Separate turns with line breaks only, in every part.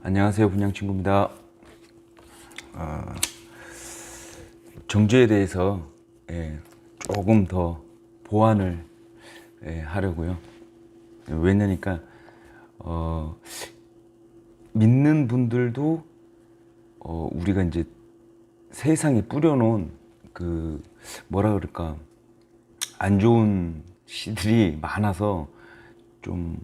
안녕하세요, 분양친구입니다. 정주에 대해서 조금 더 보완을 하려고요. 왜냐니까 믿는 분들도 우리가 이제 세상에 뿌려놓은 그 뭐라 그럴까, 안 좋은 시들이 많아서 좀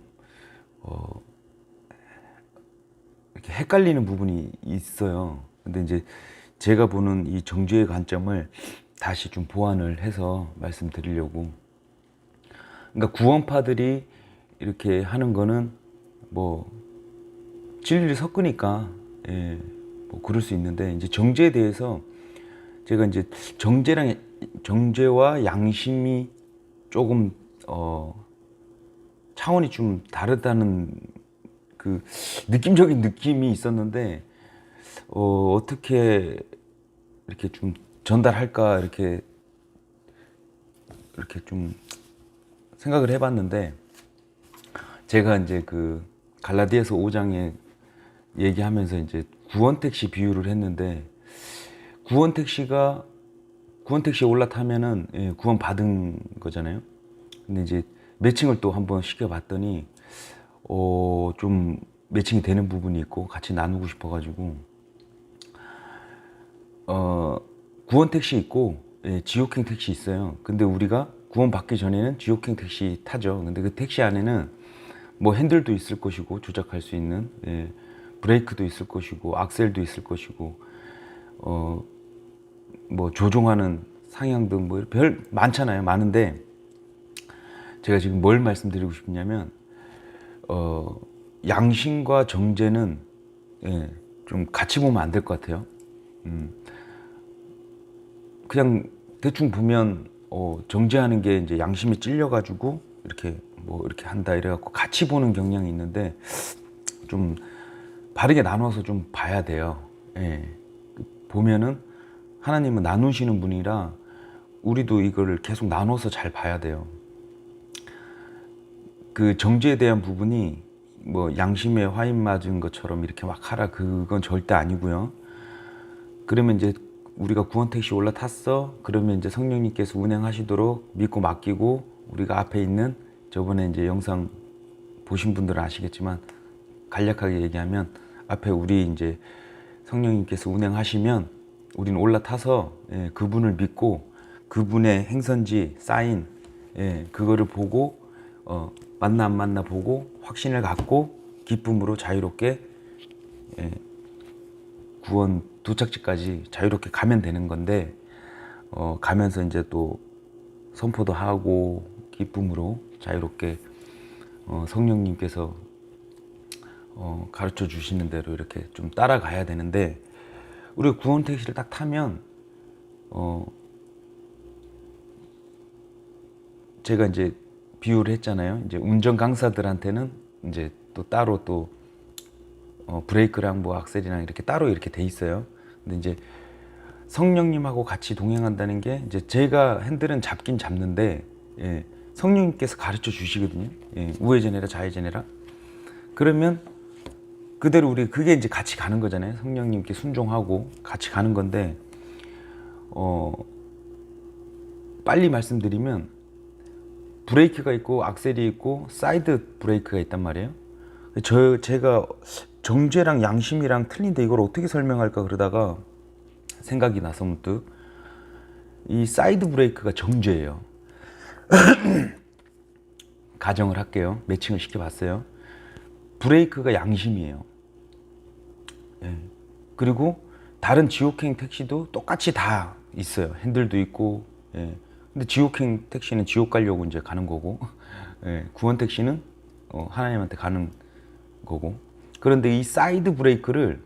이렇게 헷갈리는 부분이 있어요. 근데 이제 제가 보는 이 정죄의 관점을 다시 좀 보완을 해서 말씀드리려고. 그러니까 구원파들이 이렇게 하는 거는 뭐 진리를 섞으니까 뭐 그럴 수 있는데, 이제 정죄에 대해서 제가 이제 정죄와 양심이 조금 차원이 좀 다르다는 그 느낌적인 느낌이 있었는데, 어떻게 이렇게 좀 전달할까 이렇게 좀 생각을 해봤는데, 제가 이제 그 갈라디아서 5장에 얘기하면서 이제 구원 택시 비유를 했는데, 구원 택시에 올라타면은 구원 받은 거잖아요. 근데 이제 매칭을 또 한번 시켜봤더니 좀 매칭이 되는 부분이 있고 같이 나누고 싶어가지고, 구원 택시 있고 지옥행 택시 있어요. 근데 우리가 구원 받기 전에는 지옥행 택시 타죠. 근데 그 택시 안에는 뭐 핸들도 있을 것이고, 조작할 수 있는 브레이크도 있을 것이고, 악셀도 있을 것이고, 뭐 조종하는 상향등 뭐 별 많잖아요. 많은데 제가 지금 뭘 말씀드리고 싶냐면, 양심과 정죄는 좀 같이 보면 안 될 것 같아요. 그냥 대충 보면 정죄하는 게 이제 양심에 찔려가지고 이렇게 뭐 이렇게 한다 이래갖고 같이 보는 경향이 있는데, 좀 바르게 나눠서 좀 봐야 돼요. 보면은 하나님은 나누시는 분이라 우리도 이거를 계속 나눠서 잘 봐야 돼요. 그 정죄에 대한 부분이 뭐 양심에 화인 맞은 것처럼 이렇게 막 하라, 그건 절대 아니고요. 그러면 이제 우리가 구원 택시 올라탔어. 그러면 이제 성령님께서 운행하시도록 믿고 맡기고, 우리가 앞에 있는, 저번에 이제 영상 보신 분들은 아시겠지만 간략하게 얘기하면, 앞에 우리 이제 성령님께서 운행하시면 우리는 올라타서 그분을 믿고 그분의 행선지 사인 그거를 보고 맞나 안 맞나 보고 확신을 갖고 기쁨으로 자유롭게 구원 도착지까지 자유롭게 가면 되는 건데, 가면서 이제 또 선포도 하고 기쁨으로 자유롭게 성령님께서 가르쳐 주시는 대로 이렇게 좀 따라가야 되는데, 우리가 구원 택시를 딱 타면 제가 이제 비유를 했잖아요. 이제 운전 강사들한테는 이제 또 따로 또 브레이크랑 뭐 악셀이랑 이렇게 따로 이렇게 돼 있어요. 근데 이제 성령님하고 같이 동행한다는 게, 이제 제가 핸들은 잡긴 잡는데 성령님께서 가르쳐 주시거든요. 우회전해라 좌회전해라. 그러면 그대로 우리 그게 이제 같이 가는 거잖아요. 성령님께 순종하고 같이 가는 건데, 빨리 말씀드리면 브레이크가 있고 악셀이 있고 사이드 브레이크가 있단 말이에요. 제가 정죄랑 양심이랑 틀린데 이걸 어떻게 설명할까 그러다가 생각이 나서 문득, 이 사이드 브레이크가 정죄예요. 가정을 할게요. 매칭을 시켜봤어요. 브레이크가 양심이에요. 그리고 다른 지옥행 택시도 똑같이 다 있어요. 핸들도 있고. 근데 지옥행 택시는 지옥 가려고 이제 가는 거고, 구원 택시는 하나님한테 가는 거고. 그런데 이 사이드 브레이크를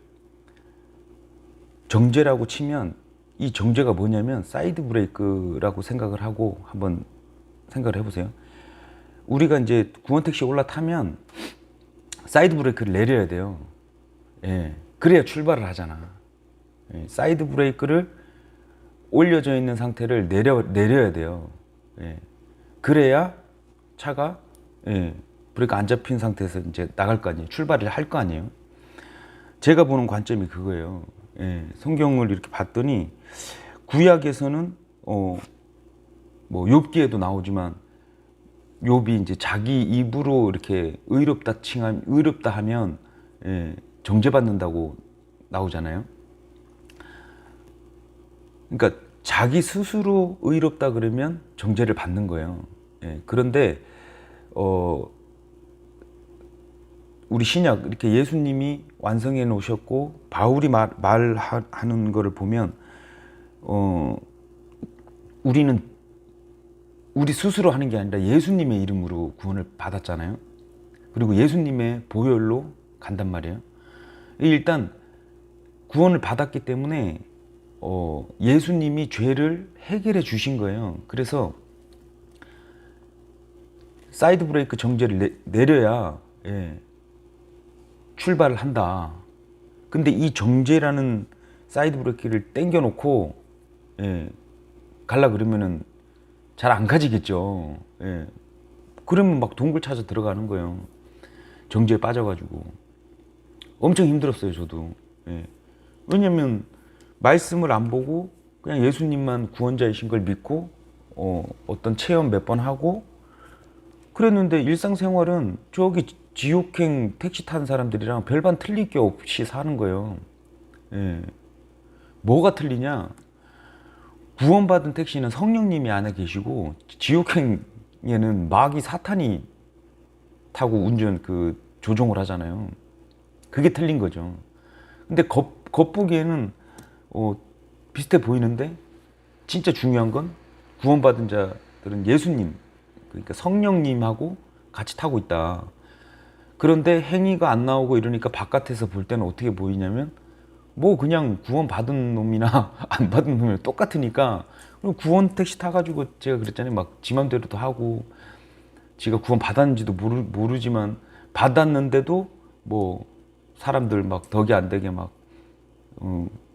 정죄라고 치면, 이 정죄가 뭐냐면 사이드 브레이크라고 생각을 하고 한번 생각을 해보세요. 우리가 이제 구원 택시 올라타면 사이드 브레이크를 내려야 돼요. 그래야 출발을 하잖아. 사이드 브레이크를 올려져 있는 상태를 내려야 돼요. 그래야 차가 브레이크 안 잡힌 상태에서 이제 나갈 거 아니에요. 출발을 할 거 아니에요. 제가 보는 관점이 그거예요. 예, 성경을 이렇게 봤더니 구약에서는 뭐 욥기에도 나오지만 욥이 이제 자기 입으로 이렇게 의롭다 하면 예, 정죄받는다고 나오잖아요. 그러니까 자기 스스로 의롭다 그러면 정죄를 받는 거예요. 예, 그런데 우리 신약 이렇게 예수님이 완성해 놓으셨고 바울이 말하는 거를 보면 우리는 우리 스스로 하는 게 아니라 예수님의 이름으로 구원을 받았잖아요. 그리고 예수님의 보혈로 간단 말이에요. 일단 구원을 받았기 때문에 예수님이 죄를 해결해 주신 거예요. 그래서 사이드 브레이크 정죄를 내려야 예, 출발을 한다. 근데 이 정죄라는 사이드 브레이크를 땡겨 놓고 예, 갈라 그러면은 잘 안 가지겠죠. 예. 그러면 막 동굴 찾아 들어가는 거예요. 정죄에 빠져가지고 엄청 힘들었어요, 저도. 예. 왜냐면 말씀을 안 보고 그냥 예수님만 구원자이신 걸 믿고 어떤 체험 몇 번 하고 그랬는데 일상생활은 저기 지옥행 택시 타는 사람들이랑 별반 틀릴 게 없이 사는 거예요. 예. 뭐가 틀리냐? 구원받은 택시는 성령님이 안에 계시고 지옥행에는 마귀 사탄이 타고 조종을 하잖아요. 그게 틀린 거죠. 근데 겉보기에는 비슷해 보이는데 진짜 중요한 건 구원받은 자들은 예수님, 그러니까 성령님하고 같이 타고 있다. 그런데 행위가 안 나오고 이러니까 바깥에서 볼 때는 어떻게 보이냐면 뭐 그냥 구원 받은 놈이나 안 받은 놈이나 똑같으니까 구원 택시 타가지고 제가 그랬잖아요. 막 지 맘대로도 하고 지가 구원 받았는지도 모르지만 받았는데도 뭐 사람들 막 덕이 안 되게 막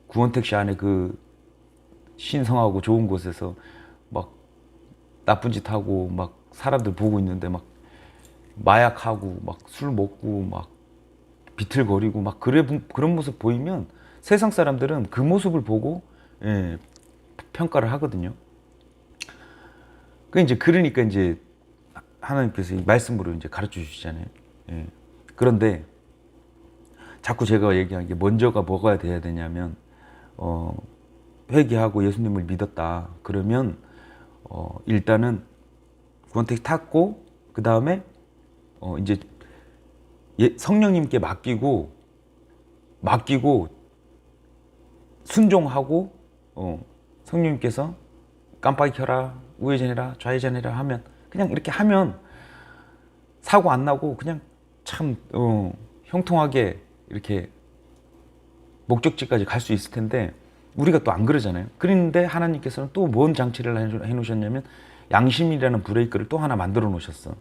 구원 택시 안에 그 신성하고 좋은 곳에서 막 나쁜 짓 하고 막 사람들 보고 있는데 막 마약하고 막 술 먹고 막 비틀거리고 막 그런 모습 보이면 세상 사람들은 그 모습을 보고 예, 평가를 하거든요. 그러니까 이제 하나님께서 이 말씀으로 이제 가르쳐 주시잖아요. 예. 그런데 자꾸 제가 얘기한 게 먼저가 뭐가 돼야 되냐면 회개하고 예수님을 믿었다. 그러면 일단은 구원택시 탔고 그 다음에 이제 성령님께 맡기고 순종하고 성령님께서 깜빡이 켜라, 우회전해라, 좌회전해라 하면 그냥 이렇게 하면 사고 안 나고 그냥 참 형통하게 이렇게 목적지까지 갈 수 있을 텐데 우리가 또 안 그러잖아요. 그런데 하나님께서는 또 뭔 장치를 해 놓으셨냐면 양심이라는 브레이크를 또 하나 만들어 놓으셨어.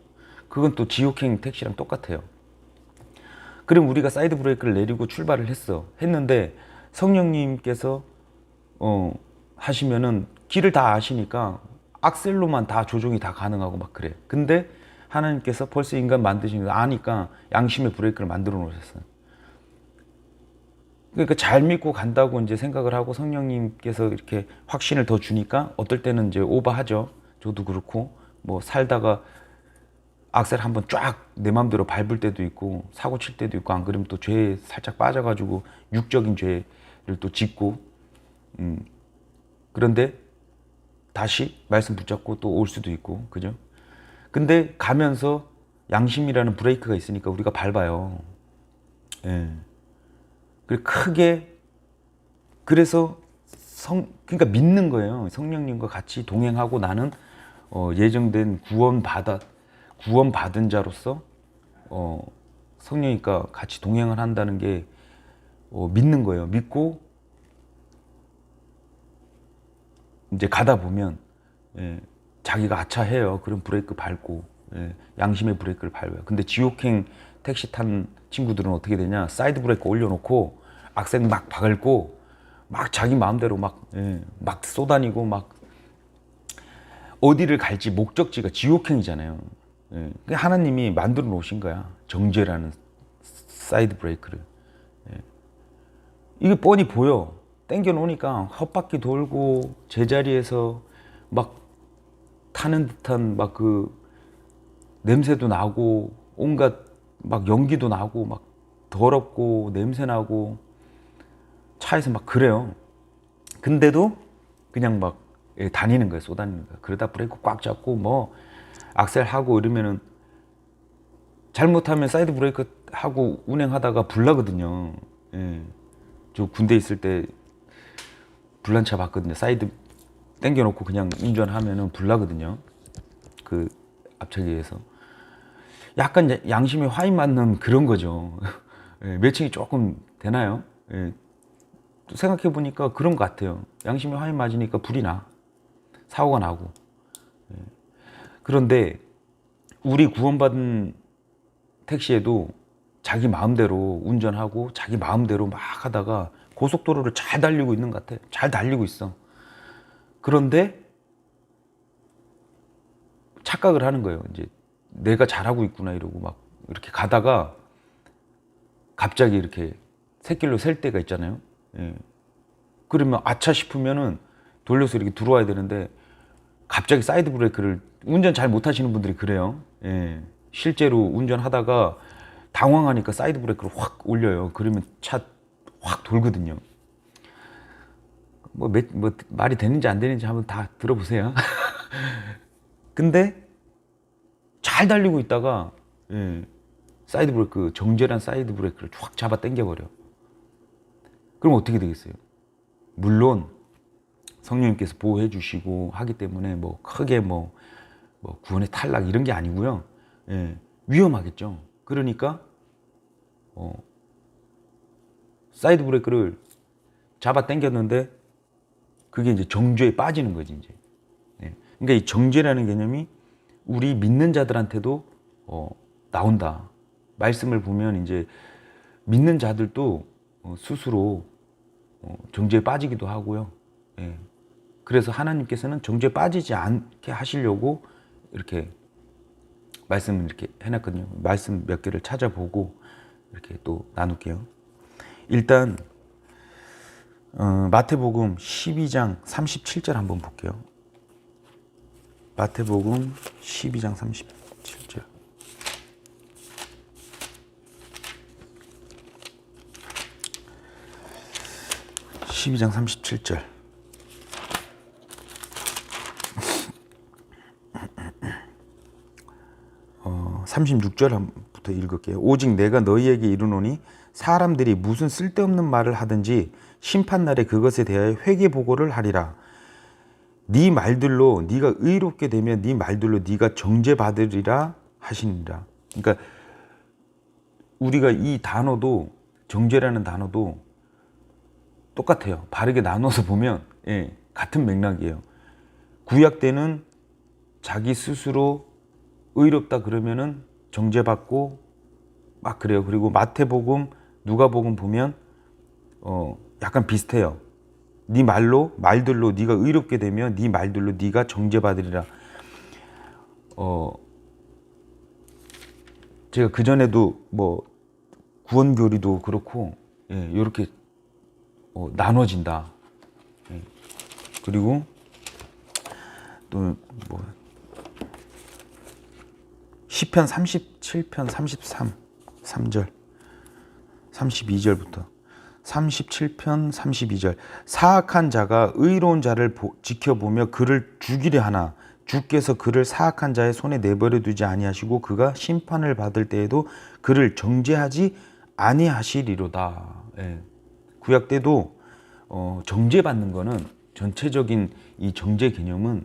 그건 또 지옥행 택시랑 똑같아요. 그럼 우리가 사이드 브레이크를 내리고 출발을 했는데 성령님께서 하시면은 길을 다 아시니까 악셀로만 다 조종이 다 가능하고 막 그래. 근데 하나님께서 벌써 인간 만드신 거 아니까 양심의 브레이크를 만들어 놓으셨어요. 그러니까 잘 믿고 간다고 이제 생각을 하고 성령님께서 이렇게 확신을 더 주니까 어떨 때는 이제 오버하죠. 저도 그렇고 뭐 살다가 악셀 한번 쫙 내 맘대로 밟을 때도 있고 사고 칠 때도 있고 안 그러면 또 죄에 살짝 빠져가지고 육적인 죄를 또 짓고 그런데 다시 말씀 붙잡고 또 올 수도 있고 그죠? 근데 가면서 양심이라는 브레이크가 있으니까 우리가 밟아요. 예. 그래서 그러니까 믿는 거예요. 성령님과 같이 동행하고 나는 예정된 구원받은 자로서 성령님과 같이 동행을 한다는 게 믿는 거예요. 믿고 이제 가다 보면 자기가 아차해요. 그럼 브레이크 밟고 양심의 브레이크를 밟아요. 근데 지옥행 택시 탄 친구들은 어떻게 되냐? 사이드 브레이크 올려놓고 악셀 막 밟고 막 자기 마음대로 막 쏘다니고 막 어디를 갈지 목적지가 지옥행이잖아요. 하나님이 만들어 놓으신 거야. 정죄라는 사이드 브레이크를. 이게 뻔히 보여. 땡겨 놓으니까 헛바퀴 돌고 제자리에서 막 타는 듯한 막 그 냄새도 나고 온갖 막 연기도 나고 막 더럽고 냄새 나고 차에서 막 그래요. 근데도 그냥 막 다니는 거예요. 쏘다니는 거예요. 그러다 브레이크 꽉 잡고 뭐 악셀 하고 이러면은 잘못하면 사이드 브레이크 하고 운행하다가 불나거든요. 예. 저 군대 있을 때 불난 차 봤거든요. 사이드 당겨놓고 그냥 운전하면은 불나거든요. 그 앞차기에서. 약간 양심에 화인 맞는 그런 거죠. 예, 매칭이 조금 되나요? 예, 생각해 보니까 그런 것 같아요. 양심에 화인 맞으니까 불이 나. 사고가 나고. 예. 그런데 우리 구원받은 택시에도 자기 마음대로 운전하고 자기 마음대로 막 하다가 고속도로를 잘 달리고 있는 것 같아. 잘 달리고 있어. 그런데 착각을 하는 거예요. 이제 내가 잘하고 있구나 이러고 막 이렇게 가다가 갑자기 이렇게 샛길로 셀 때가 있잖아요. 예. 그러면 아차 싶으면은 돌려서 이렇게 들어와야 되는데 갑자기 사이드 브레이크를 운전 잘 못하시는 분들이 그래요. 예. 실제로 운전하다가 당황하니까 사이드 브레이크를 확 올려요. 그러면 차 확 돌거든요. 뭐 말이 되는지 안 되는지 한번 다 들어보세요. 근데 잘 달리고 있다가 예, 사이드 브레이크 정제란 사이드 브레이크를 확 잡아 당겨버려. 그럼 어떻게 되겠어요? 물론 성령님께서 보호해 주시고 하기 때문에 뭐 크게 뭐 구원의 탈락 이런 게 아니고요. 예, 위험하겠죠. 그러니까 사이드 브레이크를 잡아 당겼는데 그게 이제 정죄에 빠지는 거지 이제. 예. 그러니까 이 정죄라는 개념이 우리 믿는 자들한테도 나온다. 말씀을 보면 이제 믿는 자들도 스스로 정죄에 빠지기도 하고요. 예. 그래서 하나님께서는 정죄에 빠지지 않게 하시려고 이렇게 말씀을 이렇게 해놨거든요. 말씀 몇 개를 찾아보고 이렇게 또 나눌게요. 일단 마태복음 12장 37절 한번 볼게요. 마태복음 12장 37절. (12장 37절) 36절부터 읽을게요. 오직 내가 너희에게 이르노니 사람들이 무슨 쓸데없는 말을 하든지 심판날에 그것에 대하여 회개 보고를 하리라. 네 말들로 네가 의롭게 되면 네 말들로 네가 정죄받으리라 하시니라. 그러니까 우리가 이 단어도 정죄라는 단어도 똑같아요. 바르게 나눠서 보면 예, 같은 맥락이에요. 구약 때는 자기 스스로 의롭다 그러면은 정죄받고 막 그래요. 그리고 마태복음, 누가복음 보면 약간 비슷해요. 네 말들로 네가 의롭게 되면 네 말들로 네가 정죄받으리라. 제가 그 전에도 뭐 구원교리도 그렇고 예, 이렇게 나눠진다. 예. 그리고 또 뭐 시편 37편 3절 32절부터 37편 32절 사악한 자가 의로운 자를 지켜보며 그를 죽이려 하나 주께서 그를 사악한 자의 손에 내버려 두지 아니하시고 그가 심판을 받을 때에도 그를 정죄하지 아니하시리로다. 예. 구약 때도 정죄받는 거는 전체적인 이 정죄 개념은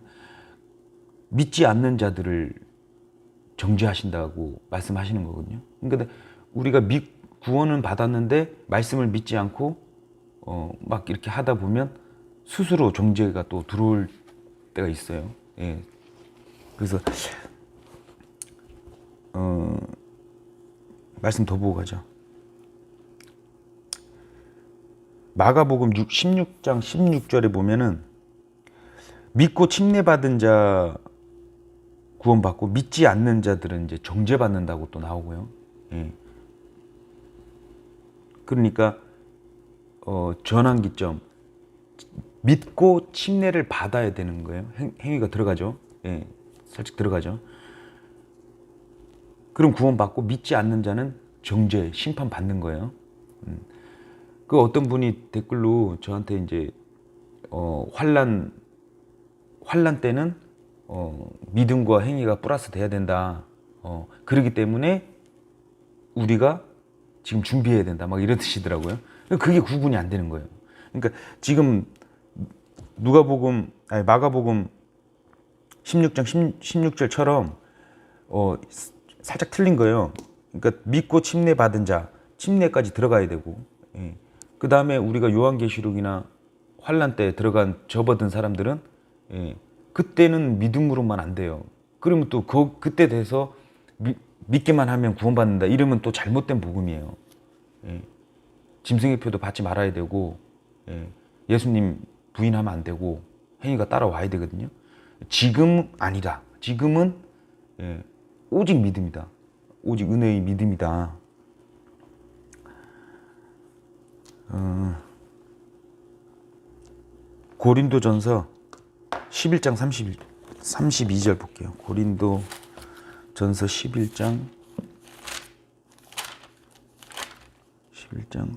믿지 않는 자들을 정죄하신다고 말씀하시는 거거든요. 그러니까 우리가 구원은 받았는데 말씀을 믿지 않고 막 이렇게 하다 보면 스스로 정죄가 또 들어올 때가 있어요. 예. 그래서 말씀 더 보고 가죠. 마가복음 16장 16절에 보면은 믿고 침례받은 자 구원받고 믿지 않는 자들은 이제 정죄받는다고 또 나오고요. 예. 그러니까 전환기점, 믿고 침례를 받아야 되는 거예요. 행위가 들어가죠. 예, 살짝 들어가죠. 그럼 구원받고 믿지 않는 자는 정죄, 심판 받는 거예요. 그 어떤 분이 댓글로 저한테 이제 환란 때는 믿음과 행위가 플러스 돼야 된다. 그렇기 때문에 우리가 지금 준비해야 된다. 막 이러시더라고요. 그게 구분이 안 되는 거예요. 그러니까 지금 마가복음 16장 16절처럼 살짝 틀린 거예요. 그러니까 믿고 침례 받은 자, 침례까지 들어가야 되고, 예. 그 다음에 우리가 요한계시록이나 환란 때 들어간 접어든 사람들은, 예, 그때는 믿음으로만 안 돼요. 그러면 또 그때 돼서 믿기만 하면 구원받는다 이러면 또 잘못된 복음이에요. 예. 짐승의 표도 받지 말아야 되고, 예. 예수님 부인하면 안 되고 행위가 따라와야 되거든요. 지금 아니다. 지금은, 예, 오직 믿음이다. 오직 은혜의 믿음이다. 고린도전서 11장 32절 볼게요. 고린도전서 11장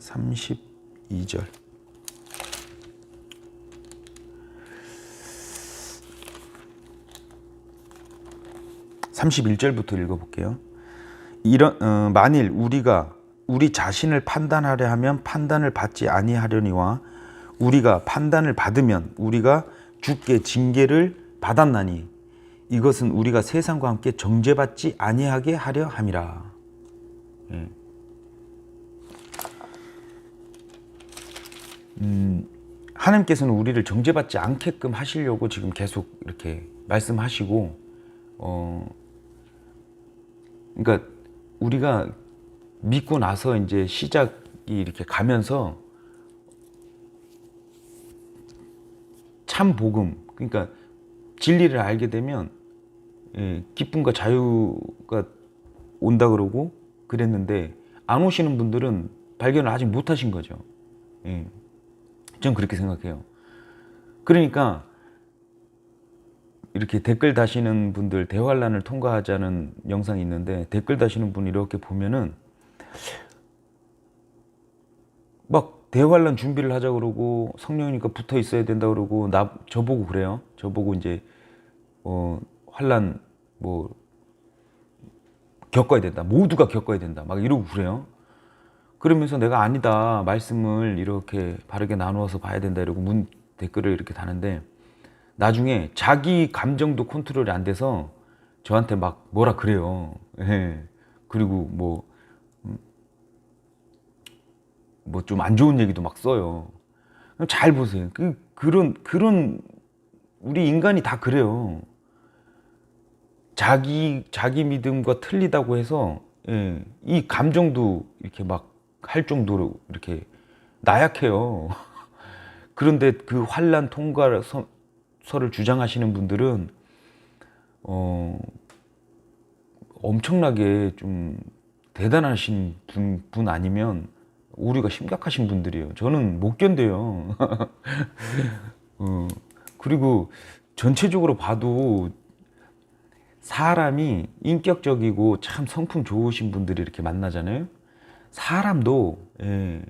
32절. (31절부터) 읽어볼게요. 만일 우리가 우리 자신을 판단하려 하면 판단을 받지 아니하려니와 우리가 판단을 받으면 우리가 주께 징계를 받았나니 이것은 우리가 세상과 함께 정죄받지 아니하게 하려 함이라. 예. 하나님께서는 우리를 정죄받지 않게끔 하시려고 지금 계속 이렇게 말씀하시고, 그러니까 우리가 믿고 나서 이제 시작이 이렇게 가면서 참 복음, 그러니까 진리를 알게 되면, 예, 기쁨과 자유가 온다 그러고 그랬는데 안 오시는 분들은 발견을 아직 못 하신 거죠. 예, 전 그렇게 생각해요. 그러니까 이렇게 댓글 다시는 분들, 대환란을 통과하자는 영상이 있는데 댓글 다시는 분 이렇게 보면은 막 대환란 준비를 하자 그러고 성령이니까 붙어 있어야 된다 그러고 저보고 그래요. 저보고 이제 환란 뭐 겪어야 된다. 모두가 겪어야 된다. 막 이러고 그래요. 그러면서 내가 아니다. 말씀을 이렇게 바르게 나누어서 봐야 된다. 이러고 댓글을 이렇게 다는데 나중에 자기 감정도 컨트롤이 안 돼서 저한테 막 뭐라 그래요. 예. 그리고 뭐 좀 안 좋은 얘기도 막 써요. 잘 보세요. 그런 우리 인간이 다 그래요. 자기 믿음과 틀리다고 해서, 예, 이 감정도 이렇게 막 할 정도로 이렇게 나약해요. 그런데 그 환란 통과서를 주장하시는 분들은 엄청나게 좀 대단하신 분 아니면 오류가 심각하신 분들이에요. 저는 못 견뎌요. 그리고 전체적으로 봐도 사람이 인격적이고 참 성품 좋으신 분들이 이렇게 만나잖아요. 사람도, 예,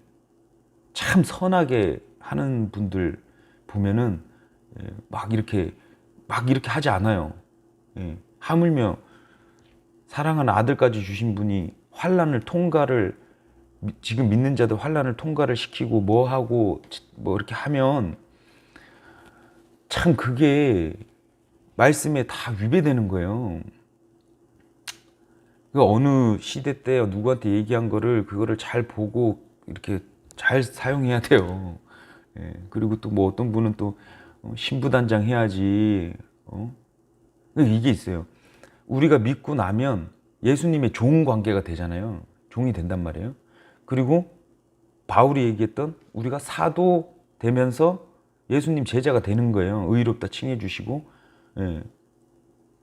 참 선하게 하는 분들 보면은, 예, 막 이렇게 하지 않아요. 예, 하물며 사랑하는 아들까지 주신 분이 지금 믿는 자들 환란을 통과를 시키고 뭐 하고 뭐 이렇게 하면 참 그게 말씀에 다 위배되는 거예요. 그 어느 시대 때 누구한테 얘기한 그거를 잘 보고 이렇게 잘 사용해야 돼요. 예, 그리고 또 뭐 어떤 분은 또 신부단장 해야지. 이게 있어요. 우리가 믿고 나면 예수님의 종 관계가 되잖아요. 종이 된단 말이에요. 그리고 바울이 얘기했던 우리가 사도 되면서 예수님 제자가 되는 거예요. 의롭다 칭해 주시고. 예.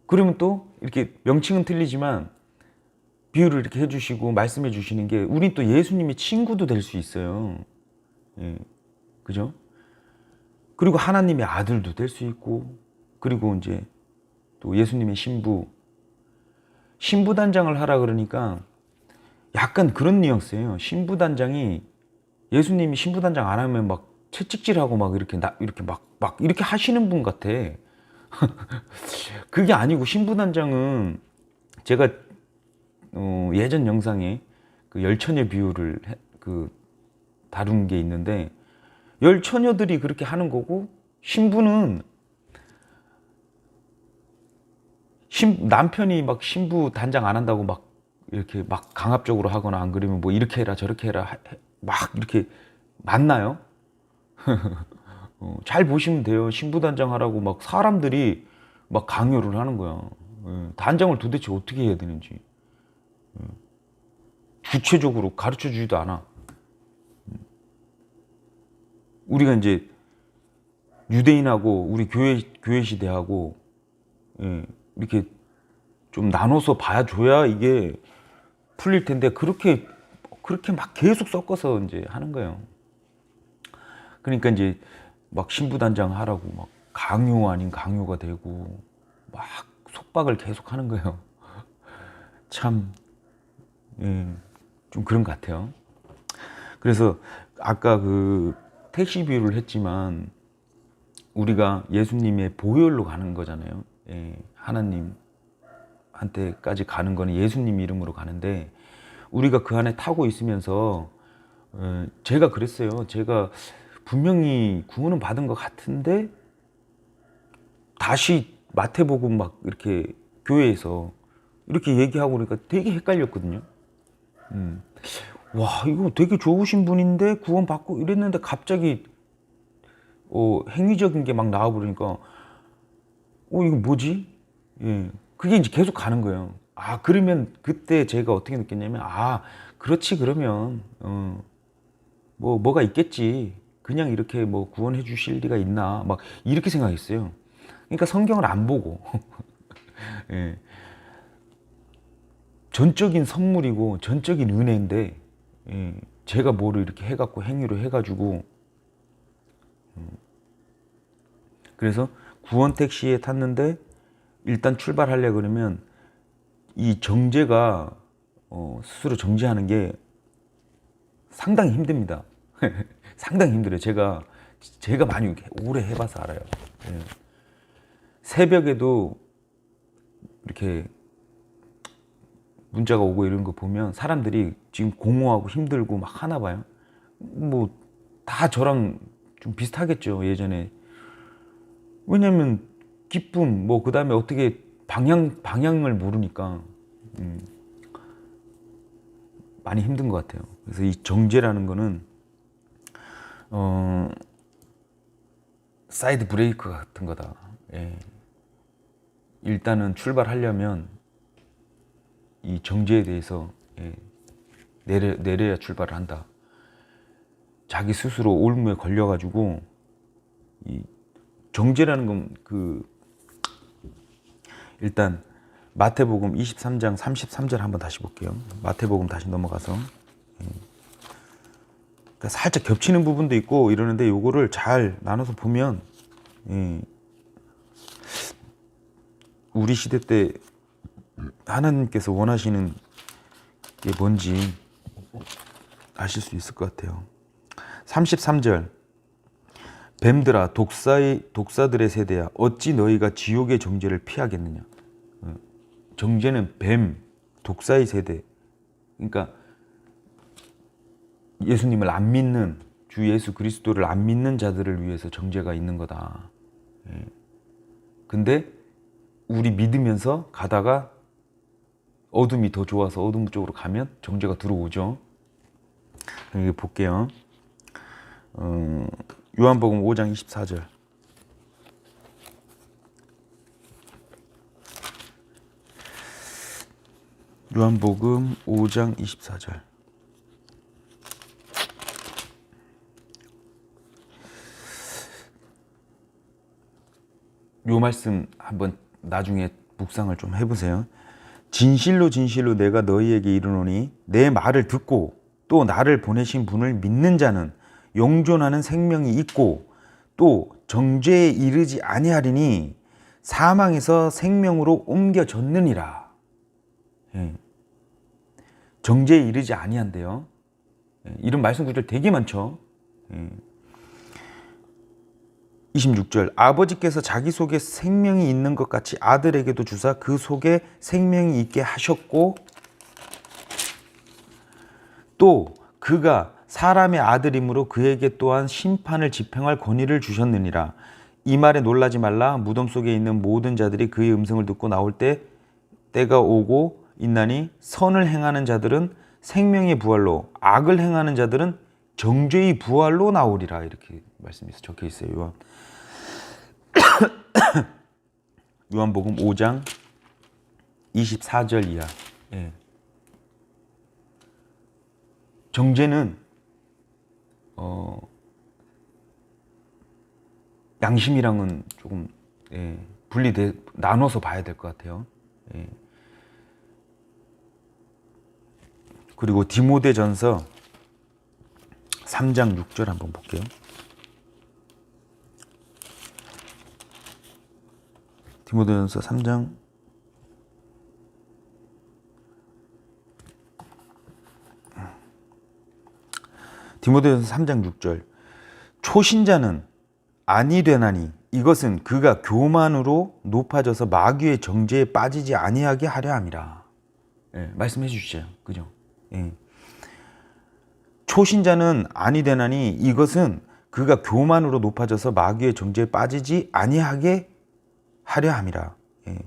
그러면 또 이렇게 명칭은 틀리지만 비유를 이렇게 해주시고 말씀해 주시는 게 우린 또 예수님의 친구도 될 수 있어요. 예. 그죠? 그리고 하나님의 아들도 될 수 있고, 그리고 이제 또 예수님의 신부단장을 하라 그러니까 약간 그런 뉘앙스예요. 신부단장이, 예수님이 신부단장 안 하면 막 채찍질하고 막 이렇게 막 이렇게 하시는 분 같아. 그게 아니고, 신부단장은 제가 예전 영상에 그 열처녀 비유를 다룬 게 있는데, 열처녀들이 그렇게 하는 거고, 신부는 남편이 막 신부 단장 안 한다고 막 이렇게 막 강압적으로 하거나, 안 그러면 뭐 이렇게 해라 저렇게 해라 막 이렇게 맞나요? 잘 보시면 돼요. 신부 단장 하라고 막 사람들이 막 강요를 하는 거야. 단장을 도대체 어떻게 해야 되는지 구체적으로 가르쳐 주지도 않아. 우리가 이제 유대인하고 우리 교회 시대하고 이렇게 좀 나눠서 봐줘야 이게 풀릴 텐데, 그렇게 막 계속 섞어서 이제 하는 거예요. 그러니까 이제 막 신부단장 하라고 막 강요 아닌 강요가 되고 막 속박을 계속 하는 거예요. 참, 좀 그런 것 같아요. 그래서 아까 그 택시 비유를 했지만, 우리가 예수님의 보혈로 가는 거잖아요. 하나님한테까지 가는 거는 예수님 이름으로 가는데, 우리가 그 안에 타고 있으면서 제가 그랬어요. 제가 분명히 구원은 받은 것 같은데 다시 마태복음 막 이렇게 교회에서 이렇게 얘기하고 그러니까 되게 헷갈렸거든요. 와, 이거 되게 좋으신 분인데 구원 받고 이랬는데 갑자기 행위적인 게 막 나와 버리니까 이거 뭐지? 예. 그게 이제 계속 가는 거예요. 아, 그러면 그때 제가 어떻게 느꼈냐면, 아, 그렇지, 그러면 뭐가 있겠지. 그냥 이렇게 뭐 구원해 주실 리가 있나 막 이렇게 생각했어요. 그러니까 성경을 안 보고 예. 전적인 선물이고 전적인 은혜인데, 제가 뭐를 이렇게 해갖고 행위로 해가지고, 그래서 구원 택시에 탔는데 일단 출발하려 그러면 이 정제가 스스로 정제하는 게 상당히 힘듭니다. 상당히 힘들어요. 제가 많이 오래 해봐서 알아요. 예. 새벽에도 이렇게 문자가 오고 이런 거 보면 사람들이 지금 공허하고 힘들고 막 하나 봐요. 뭐 다 저랑 좀 비슷하겠죠, 예전에. 왜냐면 기쁨, 뭐 그 다음에 어떻게 방향을 모르니까 많이 힘든 것 같아요. 그래서 이 정제라는 거는 사이드 브레이크 같은 거다. 예. 일단은 출발하려면 이 정제에 대해서 내려야 출발을 한다. 자기 스스로 올무에 걸려가지고, 이 정제라는 건 일단 마태복음 23장 33절 한번 다시 볼게요. 마태복음 다시 넘어가서 그러니까 살짝 겹치는 부분도 있고 이러는데, 요거를 잘 나눠서 보면 우리 시대 때 하나님께서 원하시는 게 뭔지 아실 수 있을 것 같아요. 33절, 뱀들아, 독사들의 세대야, 어찌 너희가 지옥의 정죄를 피하겠느냐. 정죄는 뱀, 독사의 세대. 그러니까 예수님을 안 믿는, 주 예수 그리스도를 안 믿는 자들을 위해서 정죄가 있는 거다. 근데 우리 믿으면서 가다가 어둠이 더 좋아서 어둠 쪽으로 가면 정죄가 들어오죠. 여기 볼게요. 요한복음 5장 24절. 요한복음 5장 24절. 요 말씀 한번 나중에 묵상을 좀 해보세요. 진실로 진실로 내가 너희에게 이르노니 내 말을 듣고 또 나를 보내신 분을 믿는 자는 용존하는 생명이 있고 또 정죄에 이르지 아니하리니 사망에서 생명으로 옮겨졌느니라. 예. 정죄에 이르지 아니한대요. 예. 이런 말씀 구절 되게 많죠. 예. 26절 아버지께서 자기 속에 생명이 있는 것 같이 아들에게도 주사 그 속에 생명이 있게 하셨고 또 그가 사람의 아들이므로 그에게 또한 심판을 집행할 권위를 주셨느니라. 이 말에 놀라지 말라. 무덤 속에 있는 모든 자들이 그의 음성을 듣고 나올 때가 오고 있나니 선을 행하는 자들은 생명의 부활로 악을 행하는 자들은 정죄의 부활로 나오리라. 이렇게 말씀이 적혀 있어요. 요한복음 5장 24절 이하. 예. 정죄는 양심이랑은 조금 나눠서 봐야 될 것 같아요. 예. 그리고 디모데전서 3장 6절 한번 볼게요. 디모데전서 3장 디모데전서 3장 6절 초신자는 아니 되나니 이것은 그가 교만으로 높아져서 마귀의 정죄에 빠지지 아니하게 하려 함이라. 예, 말씀해 주시죠. 그죠? 예. 초신자는 아니 되나니 이것은 그가 교만으로 높아져서 마귀의 정죄에 빠지지 아니하게 하려 함이라. 예.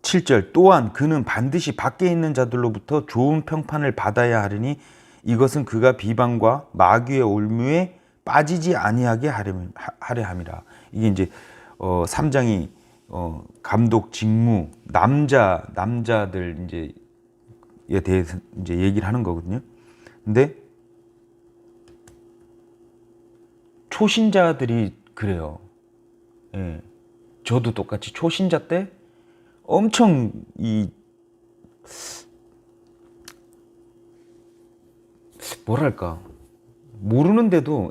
7절 또한 그는 반드시 밖에 있는 자들로부터 좋은 평판을 받아야 하리니 이것은 그가 비방과 마귀의 올무에 빠지지 아니하게 하려 함이라. 이게 이제 3장이 감독 직무 남자들 이제에 대해서 이제 얘기를 하는 거거든요. 근데 초신자들이 그래요. 예. 저도 똑같이 초신자 때 엄청 뭐랄까 모르는데도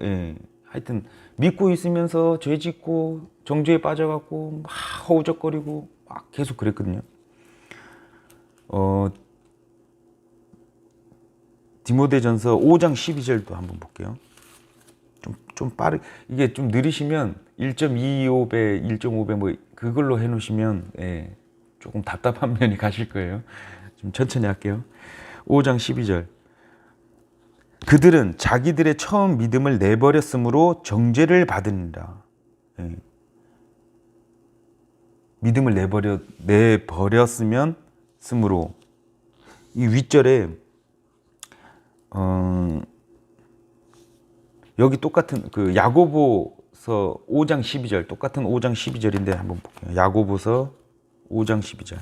하여튼 믿고 있으면서 죄 짓고 정죄에 빠져갖고 막 허우적거리고 막 계속 그랬거든요. 디모데전서 5장 12절도 한번 볼게요. 좀 빠르게 이게 좀 느리시면 1.25배, 1.5배 뭐 그걸로 해놓으시면 조금 답답한 면이 가실 거예요. 좀 천천히 할게요. 5장 12절 그들은 자기들의 처음 믿음을 내버렸으므로 정죄를 받으니라. 믿음을 내버렸으면 쓰므로 이 윗절에 여기 똑같은 그 야고보서 5장 12절 똑같은 5장 12절인데 한번 볼게요. 야고보서 5장 12절.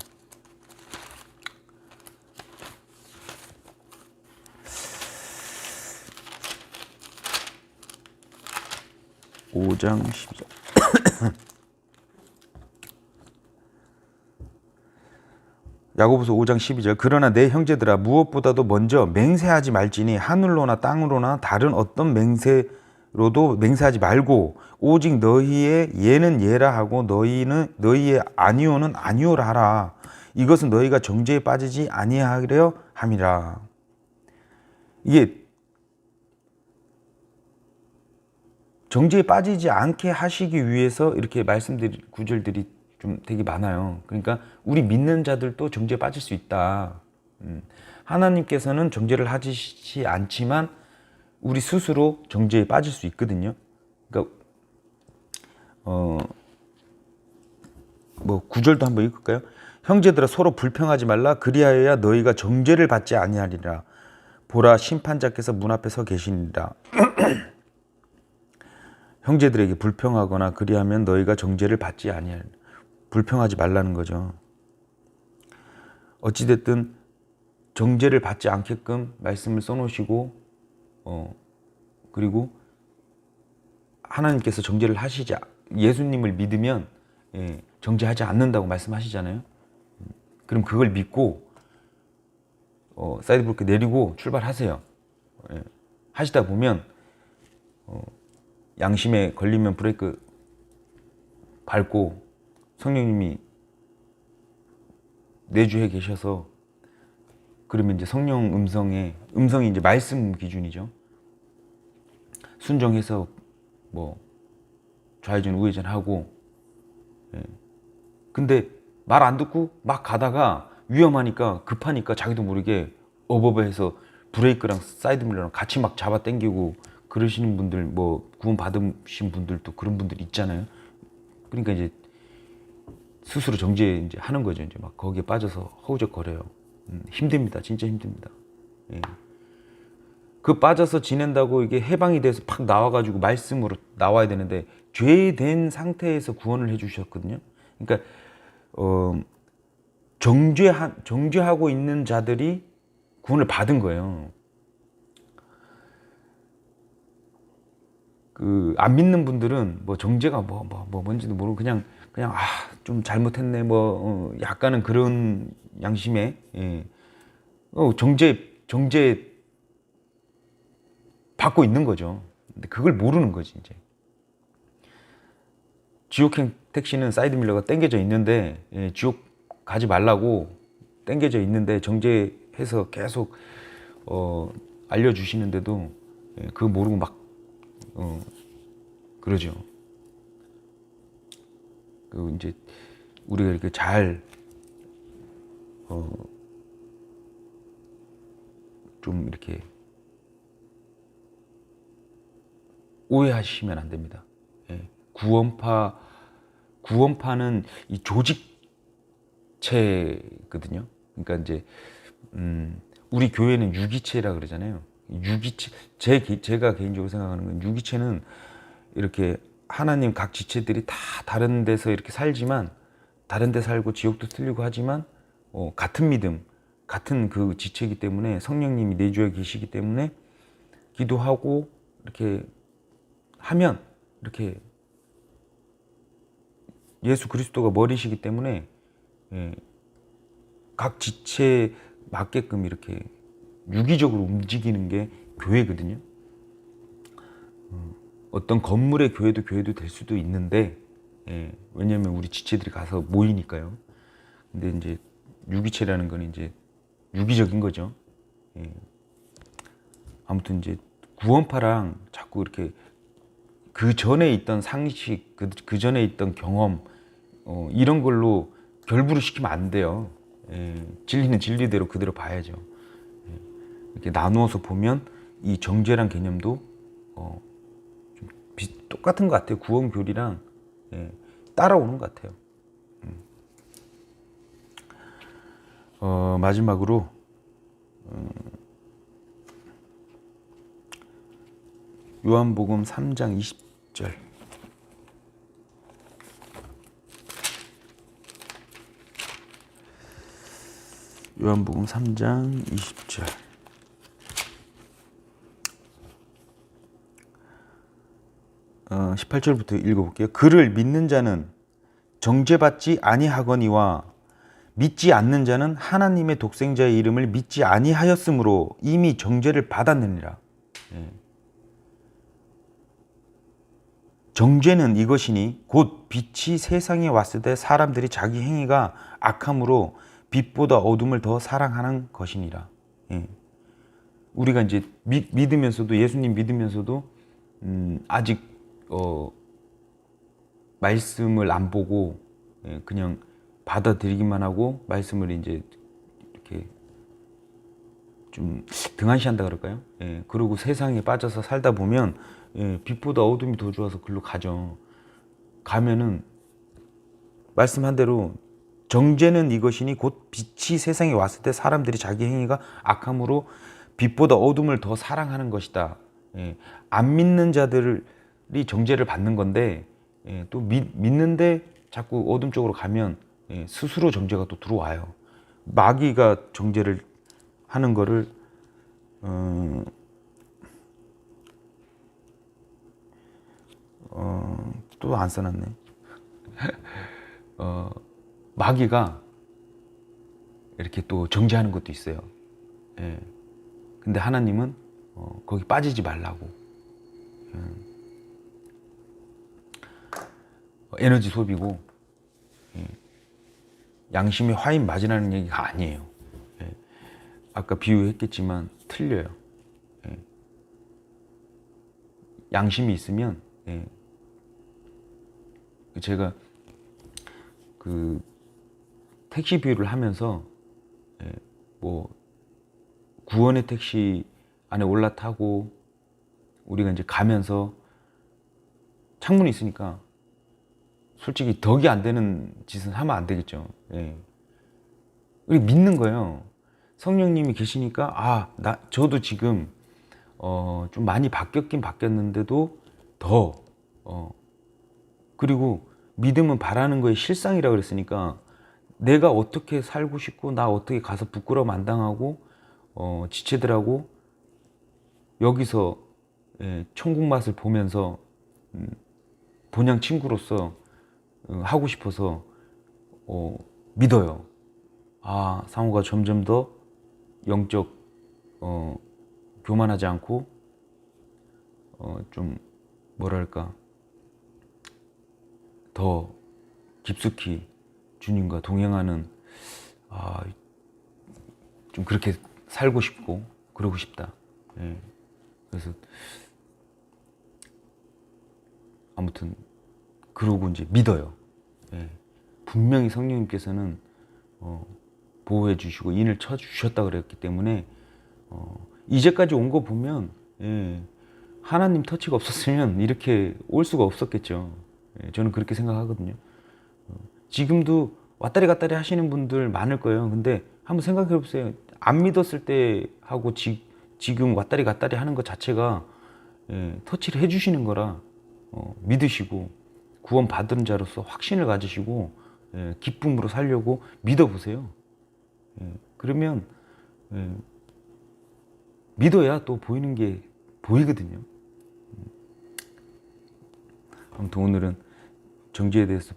(5장 12절) 야고보서 5장 12절 그러나 내 형제들아 무엇보다도 먼저 맹세하지 말지니 하늘로나 땅으로나 다른 어떤 맹세로도 맹세하지 말고 오직 너희의 예는 예라 하고 너희의 아니오는 아니오라 하라. 이것은 너희가 정죄에 빠지지 아니하려 함이라. 이게 정죄에 빠지지 않게 하시기 위해서 이렇게 말씀드릴 구절들이 좀 되게 많아요. 그러니까 우리 믿는 자들도 정죄에 빠질 수 있다. 하나님께서는 정죄를 하시지 않지만 우리 스스로 정죄에 빠질 수 있거든요. 그러니까 뭐 구절도 한번 읽을까요? 형제들아 서로 불평하지 말라. 그리하여야 너희가 정죄를 받지 아니하리라. 보라 심판자께서 문 앞에 서 계시니라. 형제들에게 불평하거나 그리하면 너희가 정죄를 받지 아니하리라. 불평하지 말라는 거죠. 어찌됐든 정죄를 받지 않게끔 말씀을 써놓으시고 그리고 하나님께서 정죄를 하시지 예수님을 믿으면 정죄하지 않는다고 말씀하시잖아요. 그럼 그걸 믿고 사이드 브레이크 내리고 출발하세요. 예. 하시다 보면 양심에 걸리면 브레이크 밟고 성령님이 내주에 계셔서 그러면 이제 성령 음성이 이제 말씀 기준이죠. 순종해서 뭐 좌회전 우회전 하고 예. 근데 말 안 듣고 막 가다가 위험하니까 급하니까 자기도 모르게 어버버해서 브레이크랑 사이드미러랑 같이 막 잡아 당기고 그러시는 분들 뭐 구원 받으신 분들도 그런 분들 있잖아요. 그러니까 이제 스스로 정죄 이제 하는 거죠. 이제 막 거기에 빠져서 허우적거려요. 힘듭니다. 진짜 힘듭니다. 예. 그 빠져서 지낸다고 이게 해방이 돼서 팍 나와가지고 말씀으로 나와야 되는데 죄된 상태에서 구원을 해주셨거든요. 그러니까 정죄하고 있는 자들이 구원을 받은 거예요. 그 안 믿는 분들은 뭐 정죄가 뭔지도 모르고 그냥 좀 잘못했네 약간은 그런 양심에 예. 정죄 받고 있는 거죠. 근데 그걸 모르는 거지 이제. 지옥행 택시는 사이드밀러가 당겨져 있는데 예, 지옥 가지 말라고 당겨져 있는데 정죄해서 계속 알려주시는데도 예, 그거 모르고 막 그러죠. 그 이제 우리가 이렇게 잘 좀 이렇게 오해하시면 안 됩니다. 예. 구원파는 이 조직체거든요. 그러니까 이제 우리 교회는 유기체라 그러잖아요. 유기체 제가 개인적으로 생각하는 건 유기체는 이렇게 하나님 각 지체들이 다 다른 데서 이렇게 살지만 다른 데 살고 지역도 틀리고 하지만 같은 믿음, 같은 그 지체이기 때문에 성령님이 내주에 계시기 때문에 기도하고 이렇게 하면 이렇게 예수 그리스도가 머리시기 때문에 예, 각 지체에 맞게끔 이렇게 유기적으로 움직이는 게 교회거든요. 어떤 건물의 교회도 될 수도 있는데 예, 왜냐하면 우리 지체들이 가서 모이니까요. 근데 이제 유기체라는 건 이제 유기적인 거죠. 예. 아무튼 이제 구원파랑 자꾸 이렇게 그 전에 있던 상식, 그 전에 있던 경험 이런 걸로 결부를 시키면 안 돼요. 예. 진리는 진리대로 그대로 봐야죠. 예. 이렇게 나누어서 보면 이 정죄란 개념도 좀 똑같은 것 같아요. 구원 교리랑 예. 따라오는 것 같아요. 마지막으로 요한복음 3장 20절. 요한복음 3장 20절. 18절부터 읽어볼게요. 그를 믿는 자는 정죄받지 아니하거니와 믿지 않는 자는 하나님의 독생자의 이름을 믿지 아니하였으므로 이미 정죄를 받았느니라. 예. 정죄는 이것이니 곧 빛이 세상에 왔을 때 사람들이 자기 행위가 악함으로 빛보다 어둠을 더 사랑하는 것이니라. 예. 우리가 이제 믿으면서도 예수님 믿으면서도 아직 말씀을 안 보고 예, 그냥 받아들이기만 하고 말씀을 이제 이렇게 좀 등한시한다 그럴까요? 예, 그리고 세상에 빠져서 살다 보면 예, 빛보다 어둠이 더 좋아서 글로 가죠. 가면은 말씀한 대로 정죄는 이것이니 곧 빛이 세상에 왔을 때 사람들이 자기 행위가 악함으로 빛보다 어둠을 더 사랑하는 것이다. 예, 안 믿는 자들이 정죄를 받는 건데 예, 또 믿는데 자꾸 어둠 쪽으로 가면 예, 스스로 정죄가 또 들어와요. 마귀가 정죄를 하는 거를 또 안 써놨네. 마귀가 이렇게 또 정죄하는 것도 있어요. 예. 근데 하나님은 거기 빠지지 말라고. 에너지 소비고 양심의 화인 맞으라는 얘기가 아니에요. 예. 아까 비유했겠지만 틀려요. 예. 양심이 있으면 예. 제가 그 택시 비유를 하면서 예. 뭐 구원의 택시 안에 올라타고 우리가 이제 가면서 창문이 있으니까 솔직히 덕이 안 되는 짓은 하면 안 되겠죠. 예. 우리 믿는 거예요. 성령님이 계시니까 저도 지금 좀 많이 바뀌었긴 바뀌었는데도 더 그리고 믿음은 바라는 거의 실상이라고 그랬으니까 내가 어떻게 살고 싶고 나 어떻게 가서 부끄러움 안 당하고 지체들하고 여기서 천국 맛을 보면서 본향 친구로서 하고 싶어서 믿어요. 상호가 점점 더 영적 교만하지 않고 좀 뭐랄까 더 깊숙이 주님과 동행하는 좀 그렇게 살고 싶고 그러고 싶다. 예. 그래서 아무튼 그러고 이제 믿어요. 예. 분명히 성령님께서는 보호해 주시고 인을 쳐 주셨다 그랬기 때문에 이제까지 온 거 보면 예. 하나님 터치가 없었으면 이렇게 올 수가 없었겠죠. 예. 저는 그렇게 생각하거든요. 지금도 왔다리 갔다리 하시는 분들 많을 거예요. 근데 한번 생각해 보세요. 안 믿었을 때 하고 지금 왔다리 갔다리 하는 것 자체가 터치를 해주시는 거라 믿으시고 구원 받은 자로서 확신을 가지시고 기쁨으로 살려고 믿어보세요. 그러면 믿어야 또 보이는 게 보이거든요. 아무튼 오늘은 정죄에 대해서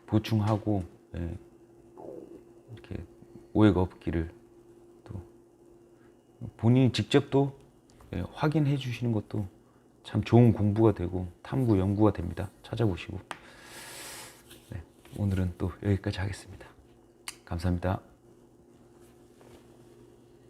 보충하고 이렇게 오해가 없기를 또 본인이 직접 또 확인해 주시는 것도 참 좋은 공부가 되고 탐구 연구가 됩니다. 찾아보시고 오늘은 또 여기까지 하겠습니다. 감사합니다.